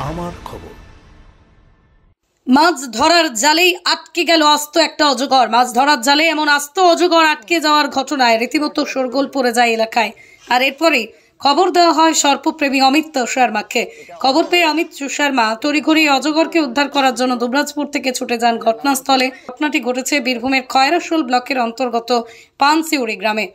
আমার খবর। মাছ ধরার জালেই আটকে গেল আস্ত একটা অজগর। মাছ ধরার জালে এমন আস্ত অজগর আটকে যাওয়ার ঘটনায় রীতিমতো শোরগোল পড়ে যায় এলাকায়। আর এরপরে খবর দেওয়া হয় সর্পপ্রেমী অমিত শর্মাকে। খবর পেয়ে অমিত শর্মা তড়িঘড়ি অজগরকে উদ্ধার করার জন্য দুবরাজপুর থেকে ছুটে যান ঘটনাস্থলে। ঘটনাটি ঘটেছে বীরভূমের খয়রাশোল ব্লকের অন্তর্গত পানসিউড়ি গ্রামে,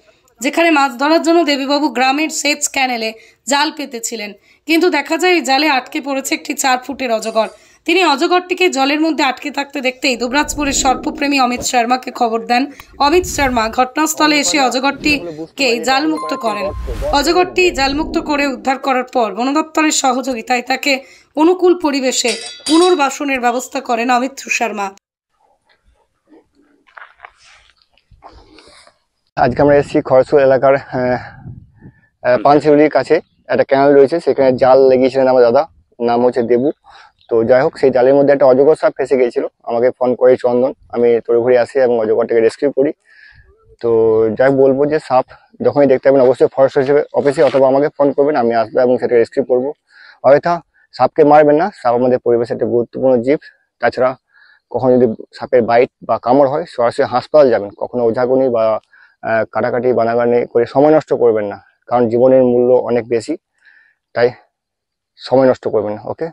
যেখানে মাছ ধরার জন্য দেবীবাবু গ্রামের সেচ ক্যানেলে জাল পেতেছিলেন, কিন্তু দেখা যায় জালে আটকে পড়েছে একটি 4 ফুটের অজগর। তিনি অজগরটিকে জলের মধ্যে আটকে থাকতে দেখতেই দুবরাজপুরের সর্পপ্রেমী অমিত শর্মাকে খবর দেন। অমিত শর্মা ঘটনাস্থলে এসে অজগরটিকে জালমুক্ত করেন। অজগরটি জালমুক্ত করে উদ্ধার করার পর বন দপ্তরের সহযোগিতায় তাকে অনুকূল পরিবেশে পুনর্বাসনের ব্যবস্থা করেন অমিত শর্মা। আজকে আমরা এসেছি খরসুল এলাকার পানশিউড়ির কাছে একটা ক্যানেল রয়েছে, সেখানে জাল লেগিয়েছিলেন আমার দাদা, নাম হচ্ছে দেবু। তো যাই হোক, সেই জালের মধ্যে একটা অজগর সাপ ফেসে গিয়েছিল। আমাকে ফোন করে চন্দন, আমি তড়িঘড়ি আসি এবং অজগরটাকে রেস্কিউ করি। তো যাই বলবো যে সাপ যখনই দেখতে পাবেন অবশ্যই ফরেস্ট অফিসে অথবা আমাকে ফোন করবেন, আমি আসবো এবং সেটা রেস্কিউ করবো। হয়তো সাপকে মারবেন না, সাপ আমাদের পরিবেশের একটা গুরুত্বপূর্ণ জীব। তাছাড়া কখনো যদি সাপের বাইট বা কামড় হয় সরাসরি হাসপাতাল যাবেন, কখনো ওঝাগুনি বা কাটাকাটি বানাগানি করে সময় নষ্ট করবেন না, কারণ জীবনের মূল্য অনেক বেশি, তাই সময় নষ্ট করবেন না। ওকে,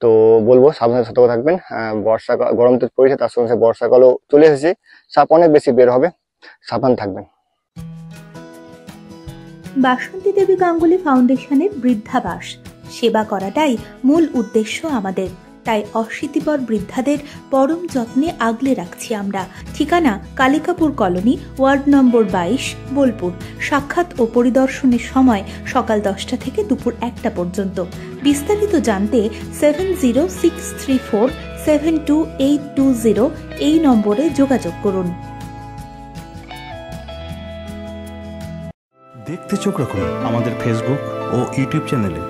তো বলবো সাবধানে সতর্ক থাকবেন। বর্ষাকাল, গরম তো পড়েছে, তার সঙ্গে বর্ষাকালও চলে এসেছে, সাপ অনেক বেশি বের হবে, সাবধান থাকবেন। বাসন্তী দেবী গাঙ্গুলি ফাউন্ডেশনের বৃদ্ধাবাস সেবা করাটাই মূল উদ্দেশ্য আমাদের, তাই অশীতিপর বৃদ্ধাদের পরম যত্নে আগলে রাখছি আমরা। ঠিকানা Kalikapur colony, ward number 22, Bolpur. সাক্ষাৎ ও পরিদর্শনের সময় সকাল 10টা থেকে দুপুর 1টা পর্যন্ত। বিস্তারিত জানতে 7064722820 এই নম্বরে যোগাযোগ করুন। দেখতে চোখ রাখুন আমাদের ফেসবুক ও ইউটিউব চ্যানেলে।